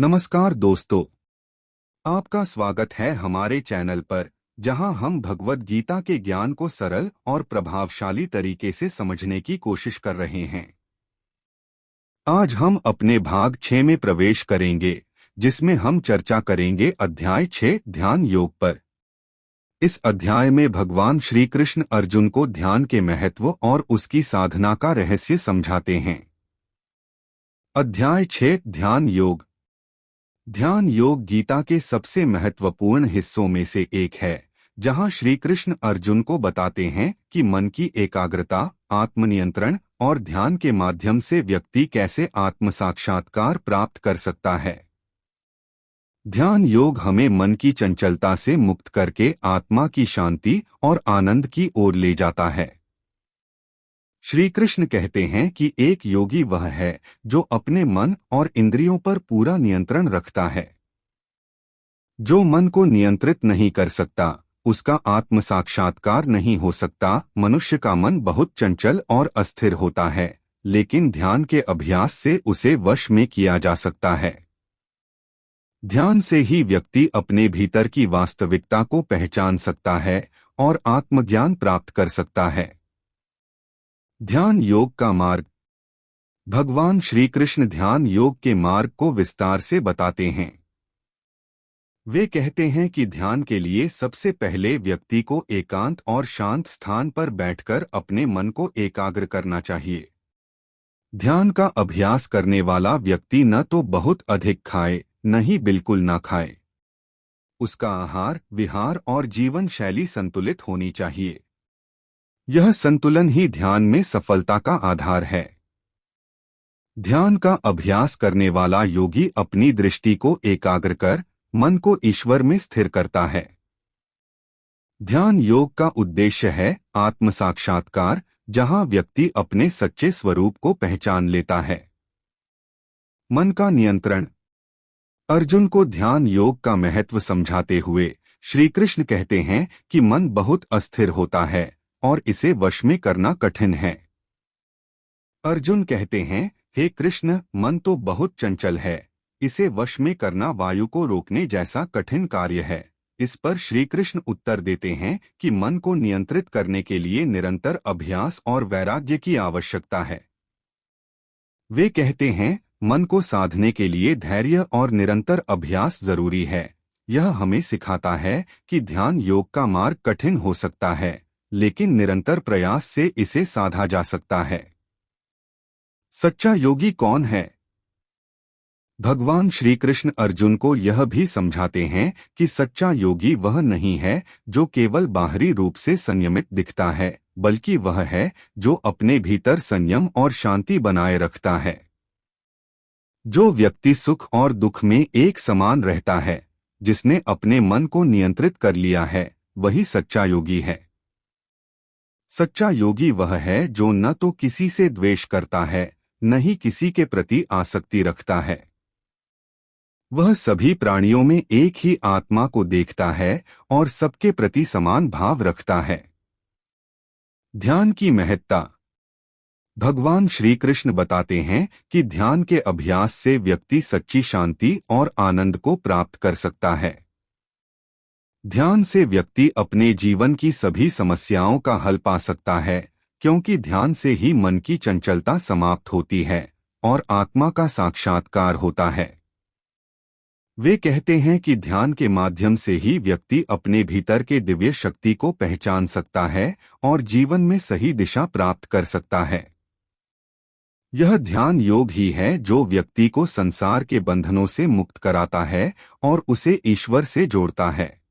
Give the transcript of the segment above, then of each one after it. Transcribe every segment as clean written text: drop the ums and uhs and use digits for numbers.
नमस्कार दोस्तों, आपका स्वागत है हमारे चैनल पर, जहां हम भगवद गीता के ज्ञान को सरल और प्रभावशाली तरीके से समझने की कोशिश कर रहे हैं। आज हम अपने भाग 6 में प्रवेश करेंगे, जिसमें हम चर्चा करेंगे अध्याय 6 ध्यान योग पर। इस अध्याय में भगवान श्री कृष्ण अर्जुन को ध्यान के महत्व और उसकी साधना का रहस्य समझाते हैं। अध्याय 6 ध्यान योग। ध्यान योग गीता के सबसे महत्वपूर्ण हिस्सों में से एक है, जहां श्री कृष्ण अर्जुन को बताते हैं कि मन की एकाग्रता, आत्मनियंत्रण और ध्यान के माध्यम से व्यक्ति कैसे आत्म साक्षात्कार प्राप्त कर सकता है। ध्यान योग हमें मन की चंचलता से मुक्त करके आत्मा की शांति और आनंद की ओर ले जाता है। श्री कृष्ण कहते हैं कि एक योगी वह है जो अपने मन और इंद्रियों पर पूरा नियंत्रण रखता है। जो मन को नियंत्रित नहीं कर सकता, उसका आत्म साक्षात्कार नहीं हो सकता। मनुष्य का मन बहुत चंचल और अस्थिर होता है, लेकिन ध्यान के अभ्यास से उसे वश में किया जा सकता है। ध्यान से ही व्यक्ति अपने भीतर की वास्तविकता को पहचान सकता है और आत्मज्ञान प्राप्त कर सकता है। ध्यान योग का मार्ग। भगवान श्री कृष्ण ध्यान योग के मार्ग को विस्तार से बताते हैं। वे कहते हैं कि ध्यान के लिए सबसे पहले व्यक्ति को एकांत और शांत स्थान पर बैठकर अपने मन को एकाग्र करना चाहिए। ध्यान का अभ्यास करने वाला व्यक्ति न तो बहुत अधिक खाए, न ही बिल्कुल न खाए। उसका आहार, विहार और जीवन शैली संतुलित होनी चाहिए। यह संतुलन ही ध्यान में सफलता का आधार है। ध्यान का अभ्यास करने वाला योगी अपनी दृष्टि को एकाग्र कर मन को ईश्वर में स्थिर करता है। ध्यान योग का उद्देश्य है आत्म साक्षात्कार, जहां व्यक्ति अपने सच्चे स्वरूप को पहचान लेता है। मन का नियंत्रण। अर्जुन को ध्यान योग का महत्व समझाते हुए श्री कृष्ण कहते हैं कि मन बहुत अस्थिर होता है और इसे वश में करना कठिन है। अर्जुन कहते हैं, हे कृष्ण, मन तो बहुत चंचल है, इसे वश में करना वायु को रोकने जैसा कठिन कार्य है। इस पर श्री कृष्ण उत्तर देते हैं कि मन को नियंत्रित करने के लिए निरंतर अभ्यास और वैराग्य की आवश्यकता है। वे कहते हैं, मन को साधने के लिए धैर्य और निरंतर अभ्यास जरूरी है। यह हमें सिखाता है कि ध्यान योग का मार्ग कठिन हो सकता है, लेकिन निरंतर प्रयास से इसे साधा जा सकता है। सच्चा योगी कौन है? भगवान श्री कृष्ण अर्जुन को यह भी समझाते हैं कि सच्चा योगी वह नहीं है जो केवल बाहरी रूप से संयमित दिखता है, बल्कि वह है जो अपने भीतर संयम और शांति बनाए रखता है। जो व्यक्ति सुख और दुख में एक समान रहता है, जिसने अपने मन को नियंत्रित कर लिया है, वही सच्चा योगी है। सच्चा योगी वह है जो न तो किसी से द्वेष करता है, न ही किसी के प्रति आसक्ति रखता है। वह सभी प्राणियों में एक ही आत्मा को देखता है और सबके प्रति समान भाव रखता है। ध्यान की महत्ता। भगवान श्री कृष्ण बताते हैं कि ध्यान के अभ्यास से व्यक्ति सच्ची शांति और आनंद को प्राप्त कर सकता है। ध्यान से व्यक्ति अपने जीवन की सभी समस्याओं का हल पा सकता है, क्योंकि ध्यान से ही मन की चंचलता समाप्त होती है और आत्मा का साक्षात्कार होता है। वे कहते हैं कि ध्यान के माध्यम से ही व्यक्ति अपने भीतर के दिव्य शक्ति को पहचान सकता है और जीवन में सही दिशा प्राप्त कर सकता है। यह ध्यान योग ही है जो व्यक्ति को संसार के बंधनों से मुक्त कराता है और उसे ईश्वर से जोड़ता है।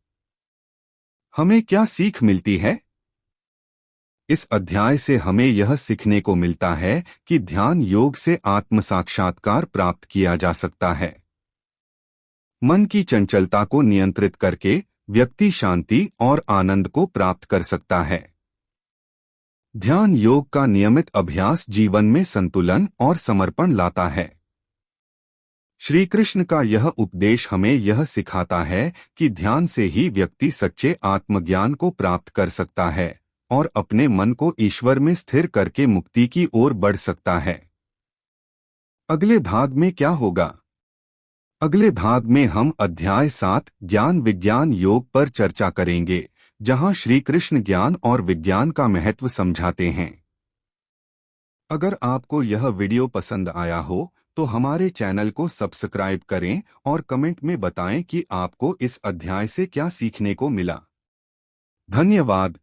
हमें क्या सीख मिलती है? इस अध्याय से हमें यह सीखने को मिलता है कि ध्यान योग से आत्म साक्षात्कार प्राप्त किया जा सकता है। मन की चंचलता को नियंत्रित करके व्यक्ति शांति और आनंद को प्राप्त कर सकता है। ध्यान योग का नियमित अभ्यास जीवन में संतुलन और समर्पण लाता है। श्री कृष्ण का यह उपदेश हमें यह सिखाता है कि ध्यान से ही व्यक्ति सच्चे आत्मज्ञान को प्राप्त कर सकता है और अपने मन को ईश्वर में स्थिर करके मुक्ति की ओर बढ़ सकता है। अगले भाग में क्या होगा? अगले भाग में हम अध्याय 7 ज्ञान विज्ञान योग पर चर्चा करेंगे, जहां श्री कृष्ण ज्ञान और विज्ञान का महत्व समझाते हैं। अगर आपको यह वीडियो पसंद आया हो तो हमारे चैनल को सब्सक्राइब करें और कमेंट में बताएं कि आपको इस अध्याय से क्या सीखने को मिला। धन्यवाद।